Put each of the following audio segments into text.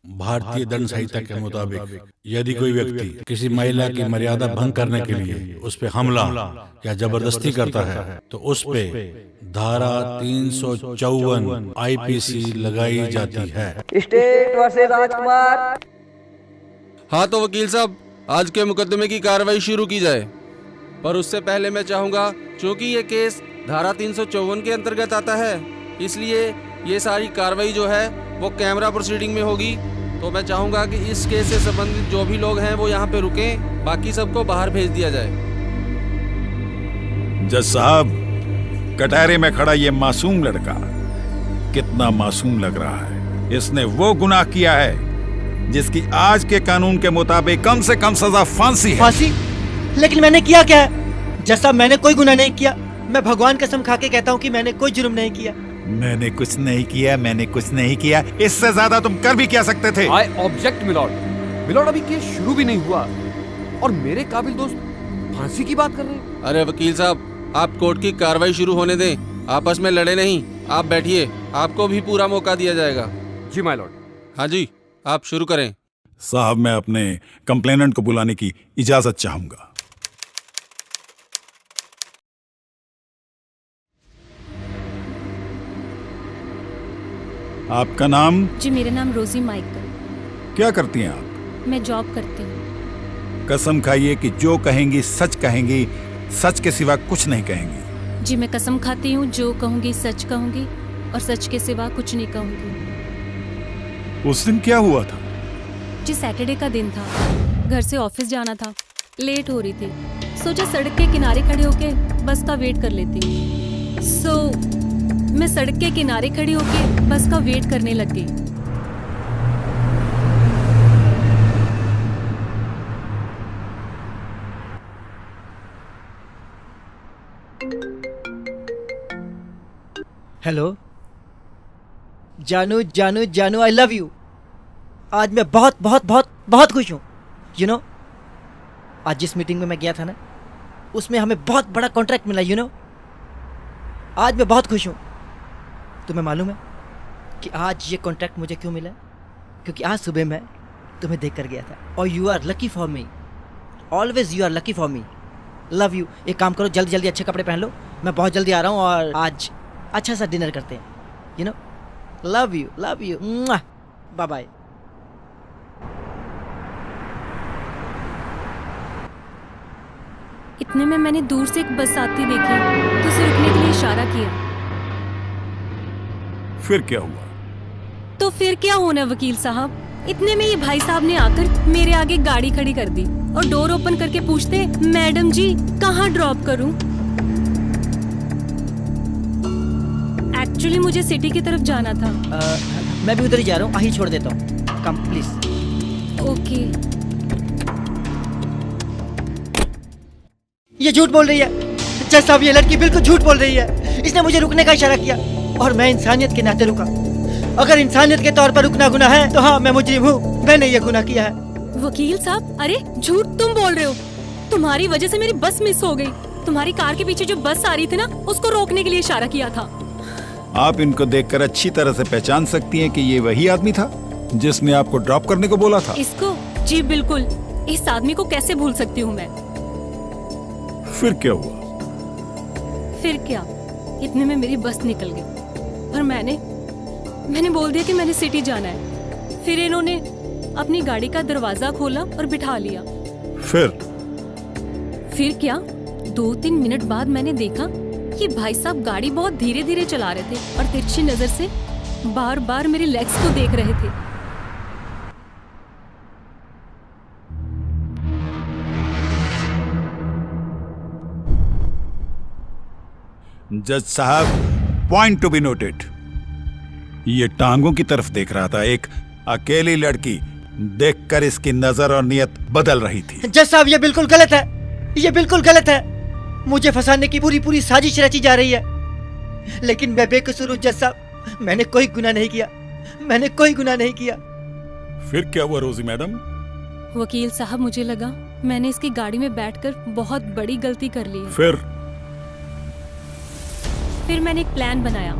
भारतीय दंड संहिता के मुताबिक यदि कोई व्यक्ति किसी महिला की मर्यादा भंग करने के लिए उस पे हमला या जबरदस्ती करता है तो उस पे धारा 354 आईपीसी लगाई जाती है। स्टेट वर्सेस राजकुमार। हाँ तो वकील साहब, आज के मुकदमे की कार्रवाई शुरू की जाए, पर उससे पहले मैं चाहूंगा, क्योंकि ये केस धारा 354 के अंतर्गत आता है, इसलिए ये सारी कार्रवाई जो है वो कैमरा प्रोसीडिंग में होगी। तो मैं चाहूंगा कि इस केस से संबंधित जो भी लोग हैं वो यहाँ पे रुकें, बाकी सबको बाहर भेज दिया जाए। जज साहब, कटहरे में खड़ा ये मासूम लड़का कितना मासूम लग रहा है। इसने वो गुनाह किया है जिसकी आज के कानून के मुताबिक कम से कम सजा फांसी है। फांसी? लेकिन मैंने किया क्या है? जज साहब, मैंने कोई गुनाह नहीं किया। मैं भगवान कसम खा के कहता हूँ कि मैंने कोई जुर्म नहीं किया। मैंने कुछ नहीं किया, मैंने कुछ नहीं किया, इससे ज्यादा तुम कर भी क्या सकते थे? I object milord. मिलॉर्ड, अभी केस शुरू भी नहीं हुआ और मेरे काबिल दोस्त फांसी की बात कर रहे हैं। अरे वकील साहब, आप कोर्ट की कार्रवाई शुरू होने दें, आपस में लड़े नहीं। आप बैठिए, आपको भी पूरा मौका दिया जाएगा। जी माय लॉर्ड। हाँ जी, आप शुरू करें। साहब, मैं अपने कंप्लेनेंट को बुलाने की इजाजत चाहूंगा। आपका नाम? जी, मेरा नाम रोजी माइकल। क्या करती हैं आप? मैं जॉब करती हूँ। कसम खाइए कि जो कहेंगी सच कहेंगी, सच के सिवा कुछ नहीं कहेंगी। जी, मैं कसम खाती हूँ, जो कहूँगी सच कहूँगी और सच के सिवा कुछ नहीं कहूँगी। उस दिन क्या हुआ था? जी, सैटरडे का दिन था, घर से ऑफिस जाना था, लेट हो रही थी, सोचा सड़क के किनारे खड़े होके बस का वेट कर लेती। मैं सड़क के किनारे खड़ी होके बस का वेट करने लग गई। हेलो जानू, जानू, जानू, आई लव यू। आज मैं बहुत बहुत बहुत बहुत खुश हूँ। यू नो, आज जिस मीटिंग में मैं गया था ना, उसमें हमें बहुत बड़ा कॉन्ट्रैक्ट मिला। यू नो, आज मैं बहुत खुश हूँ। तुम्हें मालूम है कि आज ये कॉन्ट्रैक्ट मुझे क्यों मिला? क्योंकि आज सुबह मैं तुम्हें देख कर गया था। और you are lucky for me, always you are lucky for me. Love you. एक काम करो, जल्दी जल्दी अच्छे कपड़े पहन लो, मैं बहुत जल्दी आ रहा हूँ और आज अच्छा सा डिनर करते हैं। You know, love you, love you, bye bye. इतने में मैंने दूर से एक बस आती देखी तो उसे रुकने के लिए इशारा किया। फिर क्या हुआ? तो फिर क्या होना वकील साहब, इतने में ये भाई साहब ने आकर मेरे आगे गाड़ी खड़ी कर दी और डोर ओपन करके पूछते, मैडम जी कहाँ ड्रॉप करूं? एक्चुअली मुझे सिटी की तरफ जाना था। मैं भी उधर ही जा रहा हूँ, आही छोड़ देता हूँ। Come please. ओके। ये झूठ बोल रही है जज साहब, ये लड़की बिल्कुल झूठ बोल रही है। इसने मुझे रुकने का इशारा किया और मैं इंसानियत के नाते रुका। अगर इंसानियत के तौर पर रुकना गुनाह है तो हाँ, मैं मुजरिम हूँ, मैंने ये गुनाह किया है। वकील साहब, अरे झूठ तुम बोल रहे हो। तुम्हारी वजह से मेरी बस मिस हो गई। तुम्हारी कार के पीछे जो बस आ रही थी ना, उसको रोकने के लिए इशारा किया था। आप इनको देखकर अच्छी तरह से पहचान सकती हैं कि ये वही आदमी था जिसने आपको ड्रॉप करने को बोला था। इसको? जी बिल्कुल, इस आदमी को कैसे भूल सकती हूँ मैं। फिर क्या हुआ? फिर क्या, इतने में मेरी बस निकल गई और मैंने बोल दिया कि मैंने सिटी जाना है। फिर इन्होंने अपनी गाड़ी का दरवाजा खोला और बिठा लिया। फिर क्या, 2-3 मिनट बाद मैंने देखा कि भाई साहब गाड़ी बहुत धीरे धीरे चला रहे थे और तिरछी नजर से बार बार मेरी लेग्स को देख रहे थे। जज साहब, पॉइंट टू बी नोटेड। ये टांगों की तरफ देख रहा था। एक अकेली लड़की देखकर इसकी नजर और नियत बदल रही थी। जज साहब, ये बिल्कुल गलत है, ये बिल्कुल गलत है। मुझे फंसाने की पूरी पूरी साजिश रची जा रही है। लेकिन मैं बेकसूर हूँ जज साहब, मैंने कोई गुनाह नहीं किया, मैंने कोई गुनाह नहीं किया। फिर क्या हुआ रोजी मैडम? वकील साहब, मुझे लगा मैंने इसकी गाड़ी में बैठकर बहुत बड़ी गलती कर ली है। फिर मैंने एक प्लान बनाया।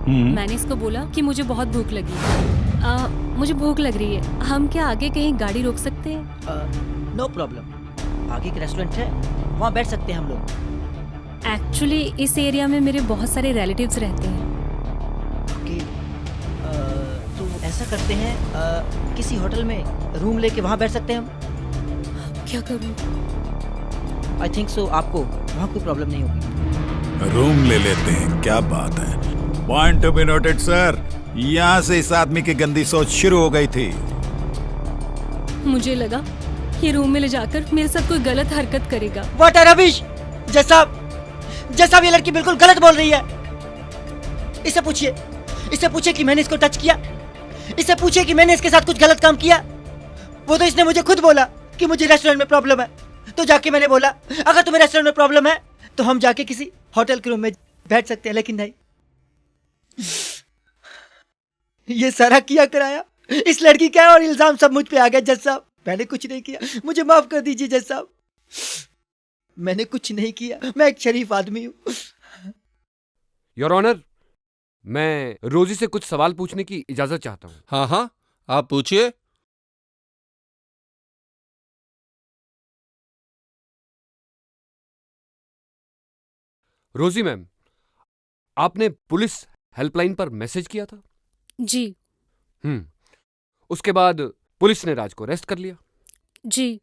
मैंने इसको बोला कि मुझे बहुत भूख लगी, मुझे भूख लग रही है, हम क्या आगे कहीं गाड़ी रोक सकते हैं? नो प्रॉब्लम, आगे के रेस्टोरेंट है, वहाँ बैठ सकते हैं हम लोग। एक्चुअली इस एरिया में मेरे बहुत सारे रिलेटिव्स रहते हैं। ओके, तो ऐसा करते हैं, किसी होटल में रूम लेके वहाँ बैठ सकते हैं हम। क्या करूँ? आई थिंक सो आपको वहाँ कोई प्रॉब्लम नहीं होगी। रूम ले लेते हैं, क्या बात है। Point to be noted sir, यहाँ से इस आदमी की गंदी सोच शुरू हो गई थी। मुझे लगा ये रूम में ले जाकर मेरे साथ कोई गलत हरकत करेगा। What rubbish! जैसा ये लड़की बिल्कुल गलत बोल रही है। इससे पूछिए कि मैंने इसको टच किया, इससे पूछिए कि मैंने इसके साथ कुछ गलत काम किया। वो तो इसने मुझे खुद बोला कि मुझे रेस्टोरेंट में प्रॉब्लम है, तो जाके मैंने बोला अगर तुम्हें रेस्टोरेंट में प्रॉब्लम है तो हम जाके किसी होटल के रूम में बैठ सकते हैं, लेकिन नहीं, ये सारा किया कराया इस लड़की का है और इल्जाम सब मुझ पे आ गया। जज साहब, मैंने कुछ नहीं किया, मुझे माफ कर दीजिए जज साहब, मैंने कुछ नहीं किया, मैं एक शरीफ आदमी हूँ। योर ऑनर, मैं रोजी से कुछ सवाल पूछने की इजाजत चाहता हूँ। हाँ हाँ, आप पूछिए। रोजी मैम, आपने पुलिस हेल्पलाइन पर मैसेज किया था? जी। उसके बाद पुलिस ने राज को अरेस्ट कर लिया? जी।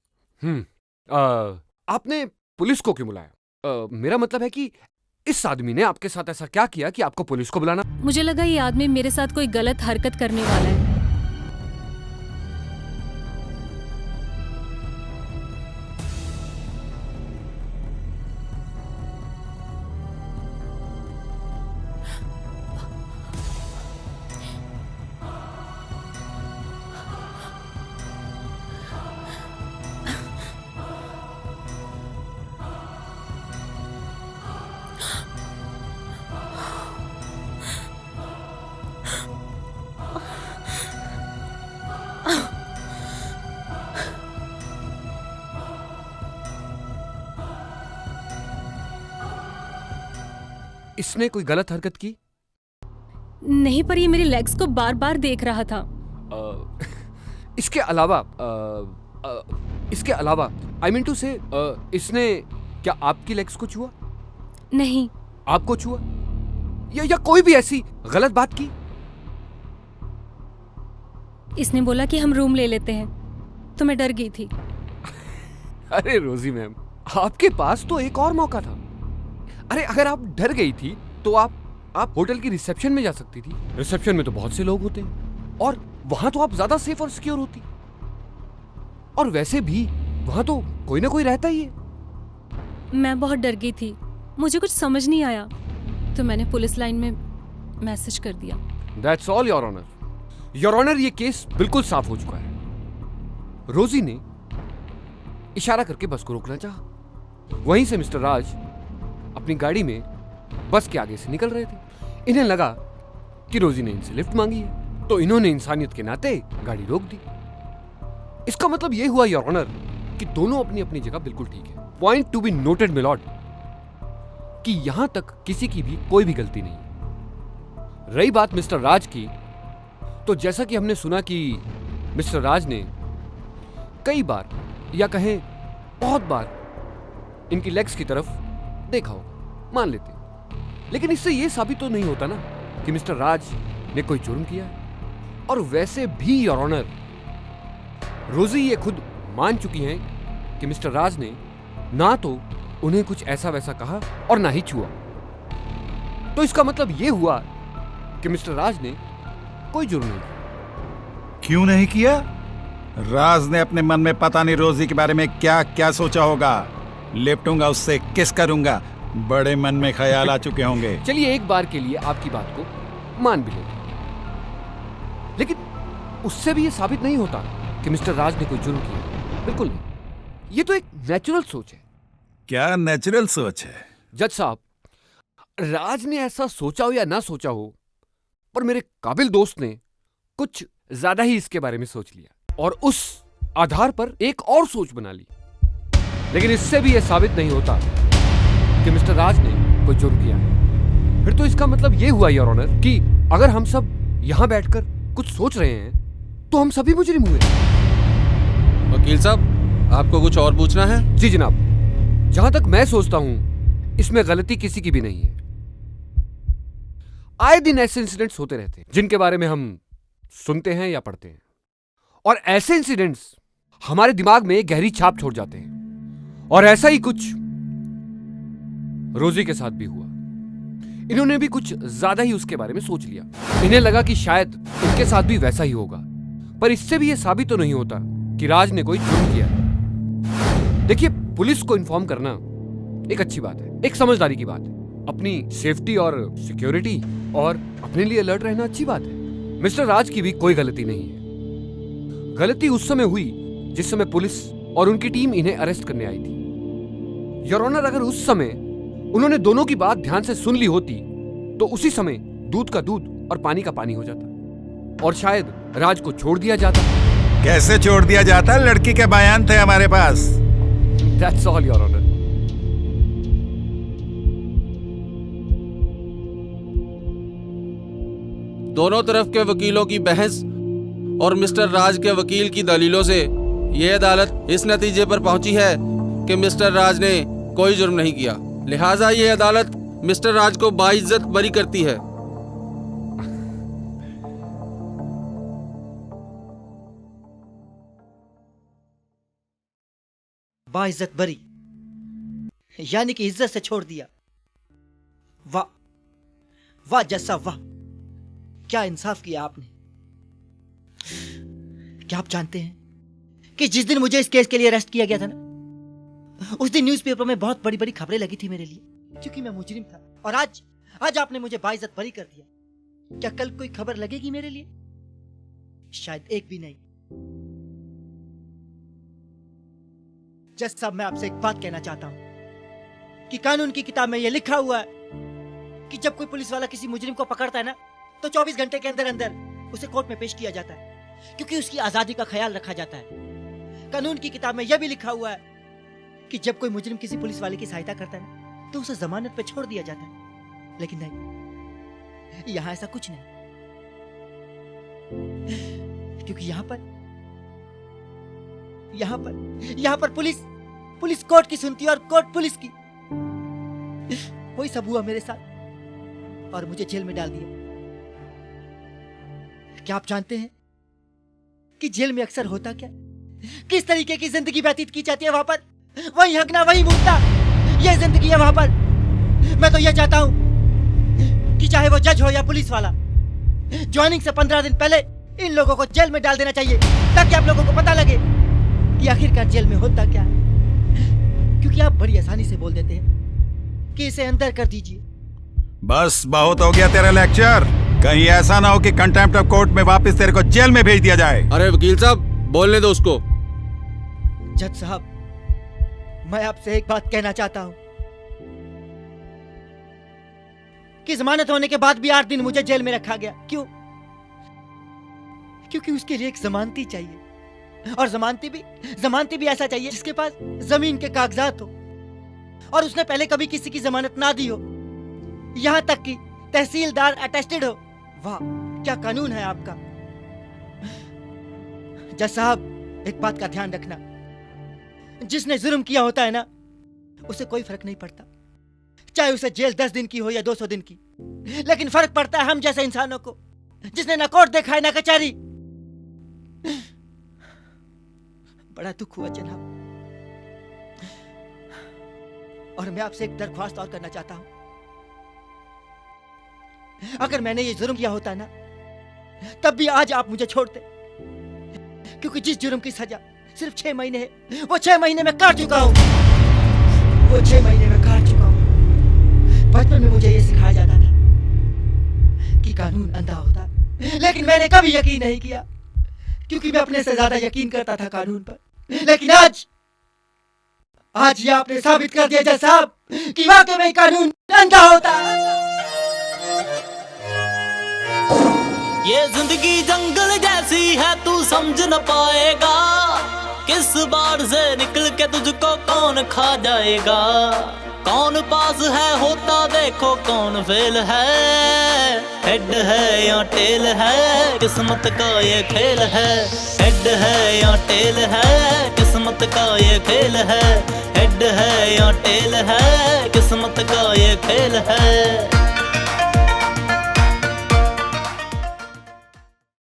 आपने पुलिस को क्यों बुलाया? मेरा मतलब है कि इस आदमी ने आपके साथ ऐसा क्या किया कि आपको पुलिस को बुलाना? मुझे लगा ये आदमी मेरे साथ कोई गलत हरकत करने वाला है। इसने कोई गलत हरकत की? नहीं, पर ये मेरी लेग्स को बार बार देख रहा था। इसके अलावा आई मीन टू से, इसने क्या आपकी लेग्स को छुआ? नहीं। आपको छुआ? या कोई भी ऐसी गलत बात की? इसने बोला कि हम रूम ले लेते हैं, तो मैं डर गई थी। अरे रोजी मैम, आपके पास तो एक और मौका था। अरे अगर आप डर गई थी तो आप होटल की रिसेप्शन में जा सकती थी। रिसेप्शन में तो बहुत से लोग होते हैं और वहां तो आप ज्यादा सेफ और सिक्योर होती। और वैसे भी वहां तो कोई ना कोई रहता ही है। मैं बहुत डर गई थी, मुझे कुछ समझ नहीं आया, तो मैंने पुलिस लाइन में मैसेज कर दिया। That's all your honour. Your honour, ये केस बिल्कुल साफ हो चुका है। रोजी ने इशारा करके बस को रोकना चाहा। वहीं से मिस्टर राज अपनी गाड़ी में बस के आगे से निकल रहे थे। इन्हें लगा कि रोजी ने इनसे लिफ्ट मांगी है, तो इन्होंने इंसानियत के नाते गाड़ी रोक दी। इसका मतलब यह हुआ योर ऑनर कि दोनों अपनी अपनी जगह बिल्कुल ठीक है। Point to be noted my Lord कि यहां तक किसी की भी कोई भी गलती नहीं। रही बात मिस्टर राज की, तो जैसा कि हमने सुना कि मिस्टर राज ने कई बार या कहें बहुत बार इनकी लेग्स की तरफ देखा हो, मान लेते, लेकिन इससे यह साबित तो नहीं होता ना कि मिस्टर राज ने कोई जुर्म किया है। और वैसे भी योर ऑनर, रोजी ये खुद मान चुकी हैं कि मिस्टर राज ने ना तो उन्हें कुछ ऐसा वैसा कहा और ना ही छुआ। तो इसका मतलब यह हुआ कि मिस्टर राज ने कोई जुर्म नहीं किया। क्यों नहीं किया? राज ने अपने मन में पता नहीं रोजी के बारे में क्या क्या सोचा होगा। लिपटूंगा उससे, किस करूंगा, बड़े मन में ख्याल आ चुके होंगे। चलिए एक बार के लिए आपकी बात को मान भी लेते, लेकिन उससे भी ये साबित नहीं होता कि मिस्टर राज ने कोई जुर्म किया। बिल्कुल नहीं, ये तो एक नेचुरल सोच है। क्या नेचुरल सोच है? जज साहब, राज ने ऐसा सोचा हो या ना सोचा हो, पर मेरे काबिल दोस्त ने कुछ ज्यादा ही इसके बारे में सोच लिया और उस आधार पर एक और सोच बना ली। लेकिन इससे भी यह साबित नहीं होता कि मिस्टर राज ने कोई जुर्म किया है। फिर तो इसका मतलब यह हुआ योर ऑनर कि अगर हम सब यहां बैठकर कुछ सोच रहे हैं तो हम सभी मुजरिम हुए। वकील साहब, आपको कुछ और पूछना है? जी जनाब, जहां तक मैं सोचता हूं इसमें गलती किसी की भी नहीं है। आए दिन ऐसे इंसिडेंट्स होते रहते हैं जिनके बारे में हम सुनते हैं या पढ़ते हैं, और ऐसे इंसिडेंट्स हमारे दिमाग में गहरी छाप छोड़ जाते हैं। और ऐसा ही कुछ रोजी के साथ भी हुआ। इन्होंने भी कुछ ज्यादा ही उसके बारे में सोच लिया। इन्हें लगा कि शायद इनके साथ भी वैसा ही होगा, पर इससे भी यह साबित तो नहीं होता कि राज ने कोई जुर्म किया है। देखिए, पुलिस को इन्फॉर्म करना एक अच्छी बात है, एक समझदारी की बात है। अपनी सेफ्टी और सिक्योरिटी और अपने लिए अलर्ट रहना अच्छी बात है। मिस्टर राज की भी कोई गलती नहीं है। गलती उस समय हुई जिस समय पुलिस और उनकी टीम इन्हें अरेस्ट करने आई थी। योर ऑनर, अगर उस समय उन्होंने दोनों की बात ध्यान से सुन ली होती तो उसी समय दूध का दूध और पानी का पानी हो जाता, और शायद राज को छोड़ दिया जाता। कैसे छोड़ दिया जाता? लड़की के बयान थे हमारे पास। That's all, your honour. दोनों तरफ के वकीलों की बहस और मिस्टर राज के वकील की दलीलों से यह अदालत इस नतीजे पर पहुंची है कि मिस्टर राज ने कोई जुर्म नहीं किया। लिहाजा यह अदालत मिस्टर राज को बाइज्जत बरी करती है। बाइज्जत बरी, यानी कि इज्जत से छोड़ दिया। वाह वाह जज साहब, वाह, क्या इंसाफ किया आपने। क्या आप जानते हैं कि जिस दिन मुझे इस केस के लिए अरेस्ट किया गया था ना, उस दिन न्यूज़पेपर में बहुत बड़ी बड़ी खबरें लगी थी मेरे लिए, क्योंकि मैं मुजरिम था। और आज आपने मुझे बाइज्जत बरी कर दिया। क्या कल कोई खबर लगेगी मेरे लिए? शायद एक भी नहीं। जज साहब, मैं आपसे एक बात कहना चाहता हूं कि कानून की किताब में यह लिखा हुआ है कि जब कोई पुलिस वाला किसी मुजरिम को पकड़ता है ना, तो 24 घंटे के अंदर अंदर उसे कोर्ट में पेश किया जाता है, क्योंकि उसकी आजादी का ख्याल रखा जाता है। कानून की किताब में यह भी लिखा हुआ है कि जब कोई मुजरिम किसी पुलिस वाले की सहायता करता है तो उसे जमानत पे छोड़ दिया जाता है। लेकिन नहीं, यहां ऐसा कुछ नहीं, क्योंकि यहां पर पुलिस कोर्ट की सुनती है और कोर्ट पुलिस की। वही सब हुआ मेरे साथ और मुझे जेल में डाल दिया। क्या आप जानते हैं कि जेल में अक्सर होता क्या, किस तरीके की जिंदगी व्यतीत की जाती है वहां पर? वही हकना, वही मुद्दा, ये जिंदगी है वहां पर। मैं तो यह चाहता हूं कि चाहे वो जज हो या पुलिस वाला, ज्वाइनिंग से 15 दिन पहले इन लोगों को जेल में डाल देना चाहिए, ताकि आप लोगों को पता लगे कि आखिरकार जेल में होता क्या है। क्योंकि आप बड़ी आसानी से बोल देते हैं कि इसे अंदर कर दीजिए। बस बहुत हो गया तेरा लेक्चर। कहीं ऐसा ना हो कि कंटेम्प्ट ऑफ कोर्ट में वापस तेरे को जेल में भेज दिया जाए। अरे वकील साहब, बोलने दो उसको। जज साहब, मैं आपसे एक बात कहना चाहता हूं कि जमानत होने के बाद भी 8 दिन मुझे जेल में रखा गया। क्यों? क्योंकि उसके लिए एक जमानती चाहिए, और जमानती भी ऐसा चाहिए जिसके पास जमीन के कागजात हो और उसने पहले कभी किसी की जमानत ना दी हो, यहां तक कि तहसीलदार अटेस्टेड हो। वाह, क्या कानून है आपका। जज साहब, एक बात का ध्यान रखना, जिसने जुर्म किया होता है ना, उसे कोई फर्क नहीं पड़ता, चाहे उसे जेल 10 दिन की हो या 200 दिन की। लेकिन फर्क पड़ता है हम जैसे इंसानों को, जिसने ना कोर्ट देखा है ना कचहरी। बड़ा दुख हुआ जनाब, और मैं आपसे एक दरख्वास्त और करना चाहता हूं। अगर मैंने ये जुर्म किया होता ना, तब भी आज आप मुझे छोड़ते, क्योंकि जिस जुर्म की सजा सिर्फ 6 महीने है, वो 6 महीने में काट चुका हूं। बचपन में मुझे ये सिखाया जाता था कि कानून अंधा होता, लेकिन मैंने कभी यकीन नहीं किया, क्योंकि मैं अपने से ज्यादा यकीन करता था कानून पर। लेकिन आज ये आपने साबित कर दिया जज साहब कि वाकई में कानून अंधा होता। ये जिंदगी जंगल जैसी है, तू समझ न पाएगा, किस बार से निकल के तुझको कौन खा जाएगा। कौन पास है होता देखो कौन फेल है, हेड है या टेल है किस्मत का ये खेल है, हेड है या टेल है किस्मत का ये खेल है, हेड है या टेल है किस्मत का ये खेल है।